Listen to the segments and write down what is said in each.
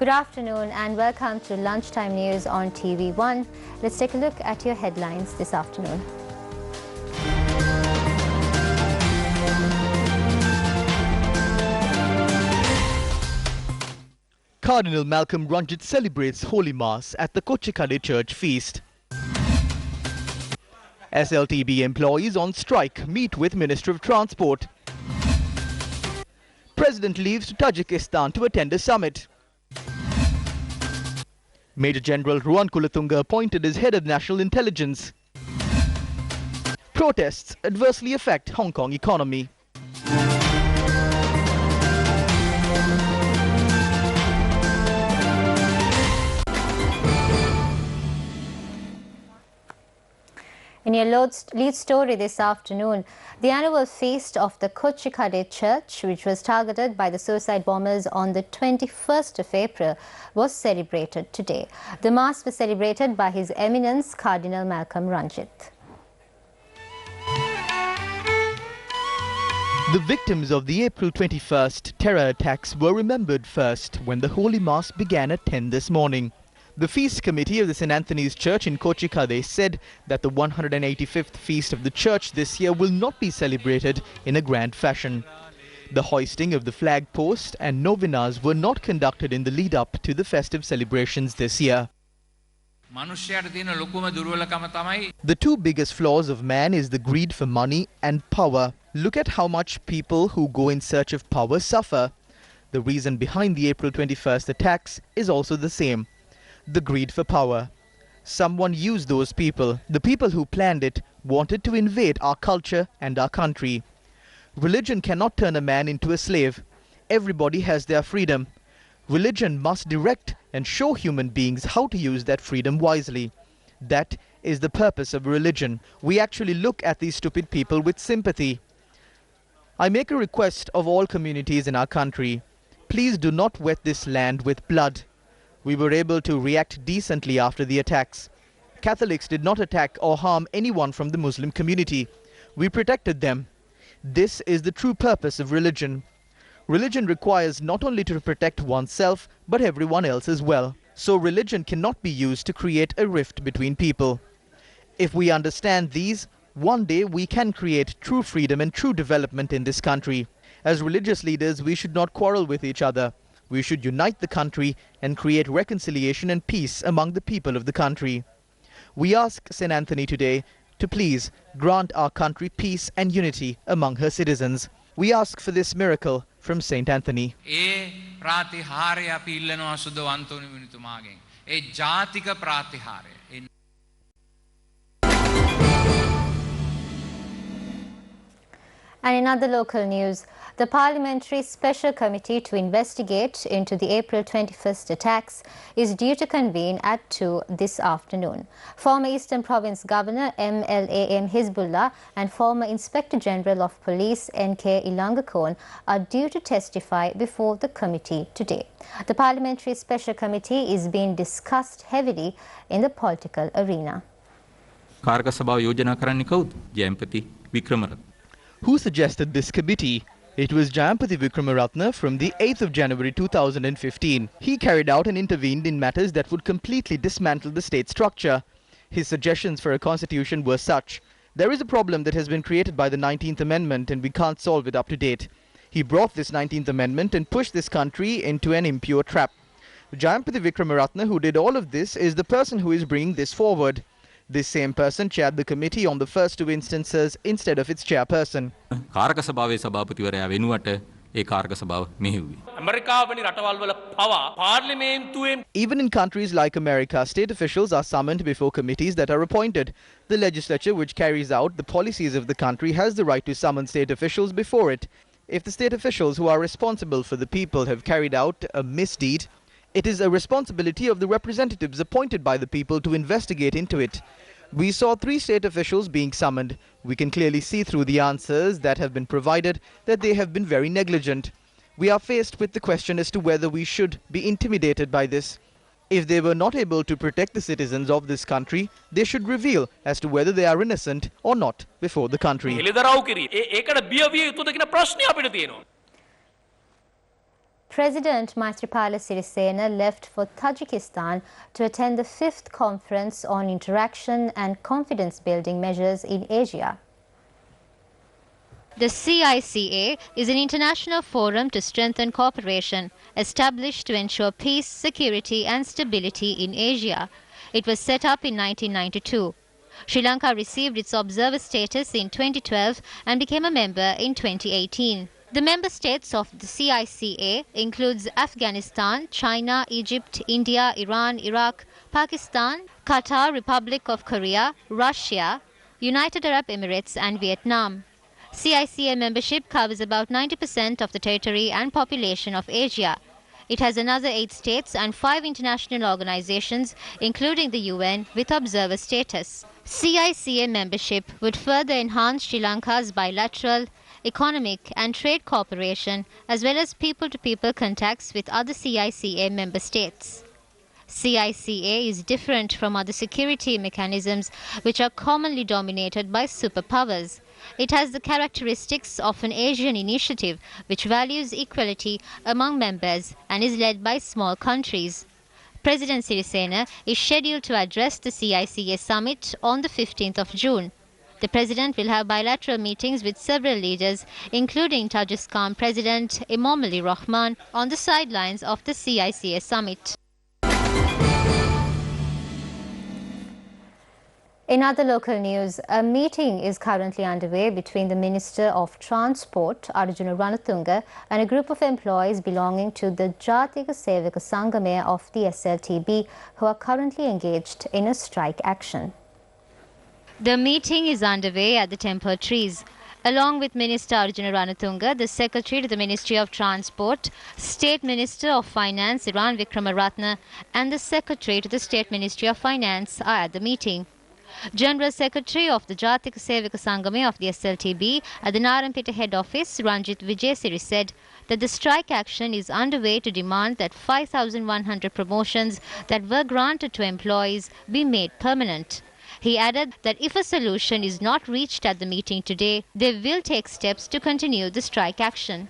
Good afternoon and welcome to Lunchtime News on TV1. Let's take a look at your headlines this afternoon. Cardinal Malcolm Ranjit celebrates Holy Mass at the Kochikade Church feast. SLTB employees on strike meet with Minister of Transport. President leaves to Tajikistan to attend a summit. Major General Ruwan Kulatunga appointed as head of national intelligence. Protests adversely affect Hong Kong economy. In your lead story this afternoon, the annual feast of the Kochikade Church, which was targeted by the suicide bombers on the 21st of April, was celebrated today. The Mass was celebrated by His Eminence Cardinal Malcolm Ranjit. The victims of the April 21st terror attacks were remembered first when the Holy Mass began at 10 this morning. The Feast Committee of the St. Anthony's Church in Kochikade said that the 185th feast of the church this year will not be celebrated in a grand fashion. The hoisting of the flag post and novenas were not conducted in the lead-up to the festive celebrations this year. The two biggest flaws of man is the greed for money and power. Look at how much people who go in search of power suffer. The reason behind the April 21st attacks is also the same. The greed for power. Someone used those people. The people who planned it wanted to invade our culture and our country. Religion cannot turn a man into a slave. Everybody has their freedom. Religion must direct and show human beings how to use that freedom wisely. That is the purpose of religion. We actually look at these stupid people with sympathy. I make a request of all communities in our country. Please do not wet this land with blood. We were able to react decently after the attacks. Catholics did not attack or harm anyone from the Muslim community. We protected them. This is the true purpose of religion. Religion requires not only to protect oneself, but everyone else as well. So religion cannot be used to create a rift between people. If we understand these, one day we can create true freedom and true development in this country. As religious leaders, we should not quarrel with each other. We should unite the country and create reconciliation and peace among the people of the country. We ask St. Anthony today to please grant our country peace and unity among her citizens. We ask for this miracle from St. Anthony. And in other local news, the Parliamentary Special Committee to investigate into the April 21st attacks is due to convene at 2 this afternoon. Former Eastern Province Governor MLAM Hizbullah and former Inspector General of Police NK Ilangakon are due to testify before the committee today. The Parliamentary Special Committee is being discussed heavily in the political arena. Who suggested this committee? It was Jayampati Vikramaratne from the 8th of January 2015. He carried out and intervened in matters that would completely dismantle the state structure. His suggestions for a constitution were such. There is a problem that has been created by the 19th Amendment and we can't solve it up to date. He brought this 19th Amendment and pushed this country into an impure trap. Jayampati Vikramaratne, who did all of this, is the person who is bringing this forward. This same person chaired the committee on the first two instances instead of its chairperson. Even in countries like America, state officials are summoned before committees that are appointed. The legislature, which carries out the policies of the country, has the right to summon state officials before it. If the state officials who are responsible for the people have carried out a misdeed, it is a responsibility of the representatives appointed by the people to investigate into it. We saw 3 state officials being summoned. We can clearly see through the answers that have been provided that they have been very negligent. We are faced with the question as to whether we should be intimidated by this. If they were not able to protect the citizens of this country, they should reveal as to whether they are innocent or not before the country. President Maithripala Sirisena left for Tajikistan to attend the 5th Conference on Interaction and Confidence-Building Measures in Asia. The CICA is an international forum to strengthen cooperation, established to ensure peace, security and stability in Asia. It was set up in 1992. Sri Lanka received its observer status in 2012 and became a member in 2018. The member states of the CICA includes Afghanistan, China, Egypt, India, Iran, Iraq, Pakistan, Qatar, Republic of Korea, Russia, United Arab Emirates and Vietnam. CICA membership covers about 90% of the territory and population of Asia. It has another 8 states and 5 international organizations, including the UN, with observer status. CICA membership would further enhance Sri Lanka's bilateral, economic and trade cooperation, as well as people-to-people contacts with other CICA member states. CICA is different from other security mechanisms which are commonly dominated by superpowers. It has the characteristics of an Asian initiative which values equality among members and is led by small countries. President Sirisena is scheduled to address the CICA summit on the 15th of June. The President will have bilateral meetings with several leaders, including Tajikistan President Emomali Rahman, on the sidelines of the CICA summit. In other local news, a meeting is currently underway between the Minister of Transport, Arjuna Ranatunga, and a group of employees belonging to the Jataka Sangame of the SLTB, who are currently engaged in a strike action. The meeting is underway at the Temple Trees. Along with Minister Arjuna Ranatunga, the Secretary to the Ministry of Transport, State Minister of Finance Iran Vikramaratne, and the Secretary to the State Ministry of Finance are at the meeting. General Secretary of the Jataka Sangame of the SLTB at the Narampeta head office, Ranjit Vijayasiri, said that the strike action is underway to demand that 5,100 promotions that were granted to employees be made permanent. He added that if a solution is not reached at the meeting today, they will take steps to continue the strike action.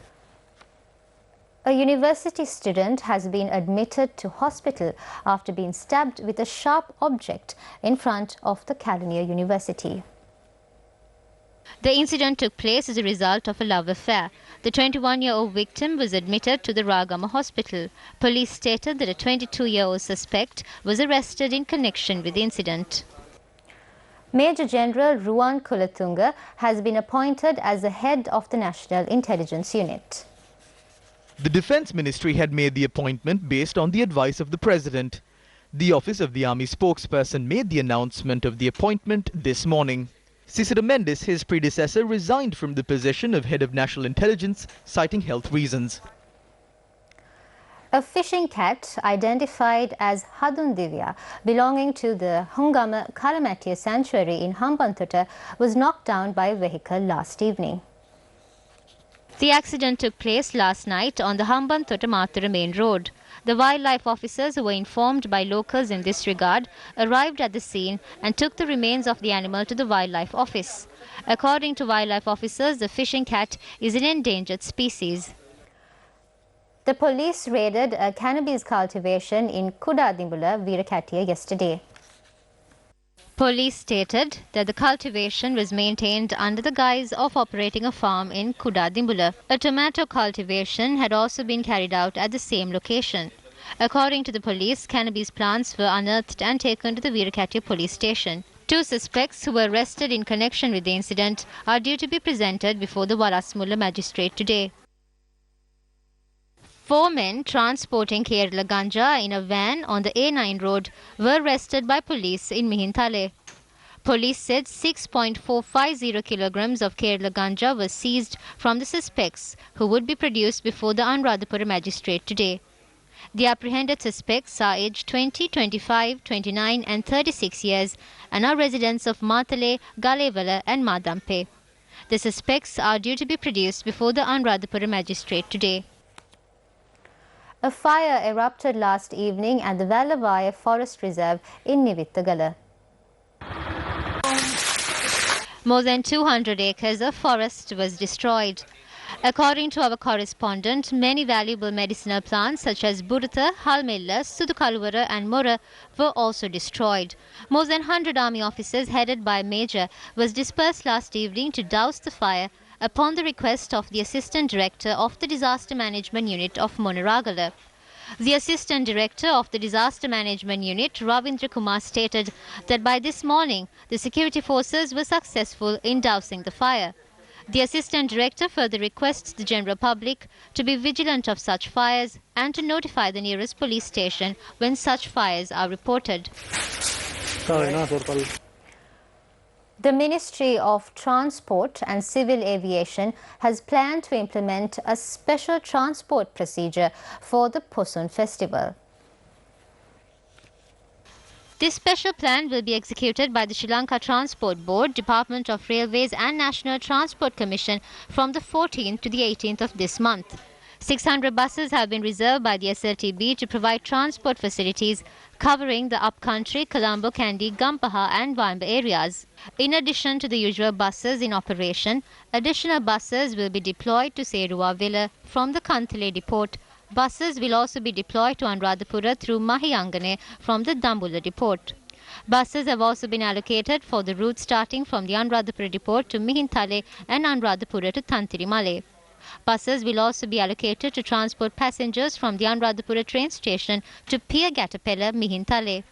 A university student has been admitted to hospital after being stabbed with a sharp object in front of the California University. The incident took place as a result of a love affair. The 21-year-old victim was admitted to the Ragama hospital. Police stated that a 22-year-old suspect was arrested in connection with the incident. Major General Ruwan Kulatunga has been appointed as the head of the National Intelligence Unit. The Defence Ministry had made the appointment based on the advice of the President. The Office of the Army spokesperson made the announcement of the appointment this morning. Cicero Mendes, his predecessor, resigned from the position of Head of National Intelligence, citing health reasons. A fishing cat identified as Hadundivya, belonging to the Hungama Kalamatiya sanctuary in Hambantota, was knocked down by a vehicle last evening. The accident took place last night on the Hambantota-Mathura main road. The wildlife officers, who were informed by locals in this regard, arrived at the scene and took the remains of the animal to the wildlife office. According to wildlife officers, the fishing cat is an endangered species. The police raided a cannabis cultivation in Kudadimbula, Veerakatiya yesterday. Police stated that the cultivation was maintained under the guise of operating a farm in Kudadimbula. A tomato cultivation had also been carried out at the same location. According to the police, cannabis plants were unearthed and taken to the Veerakatiya police station. 2 suspects who were arrested in connection with the incident are due to be presented before the Walasmulla magistrate today. 4 men transporting Kerala ganja in a van on the A9 road were arrested by police in Mihintale. Police said 6.450 kilograms of Kerala ganja was seized from the suspects, who would be produced before the Anuradhapura magistrate today. The apprehended suspects are aged 20, 25, 29 and 36 years and are residents of Matale, Galevala and Madampe. The suspects are due to be produced before the Anuradhapura magistrate today. A fire erupted last evening at the Vallavaya Forest Reserve in Nivittagala. More than 200 acres of forest was destroyed. According to our correspondent, many valuable medicinal plants such as Burutha, Halmella, Sudukaluvara and Mora were also destroyed. More than 100 army officers headed by a major was dispersed last evening to douse the fire upon the request of the Assistant Director of the Disaster Management Unit of Monaragala. The Assistant Director of the Disaster Management Unit, Ravindra Kumar, stated that by this morning, the security forces were successful in dousing the fire. The Assistant Director further requests the general public to be vigilant of such fires and to notify the nearest police station when such fires are reported. The Ministry of Transport and Civil Aviation has planned to implement a special transport procedure for the Posun Festival. This special plan will be executed by the Sri Lanka Transport Board, Department of Railways and National Transport Commission from the 14th to the 18th of this month. 600 buses have been reserved by the SLTB to provide transport facilities covering the upcountry, Colombo, Kandy, Gampaha and Wamba areas. In addition to the usual buses in operation, additional buses will be deployed to Serua Villa from the Kantale depot. Buses will also be deployed to Anuradhapura through Mahiyangane from the Dambulla depot. Buses have also been allocated for the route starting from the Anuradhapura depot to Mihintale and Anuradhapura to Tantirimale. Buses will also be allocated to transport passengers from the Anuradhapura train station to Pia Gatapella, Mihintale.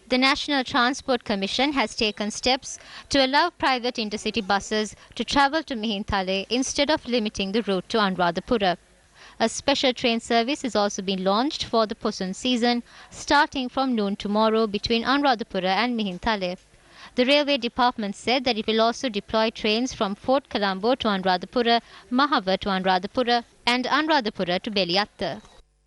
The National Transport Commission has taken steps to allow private intercity buses to travel to Mihintale instead of limiting the route to Anuradhapura. A special train service is also being launched for the Posun season, starting from noon tomorrow between Anuradhapura and Mihintale. The Railway Department said that it will also deploy trains from Fort Colombo to Anuradhapura, Mahava to Anuradhapura and Anuradhapura to Beliatta.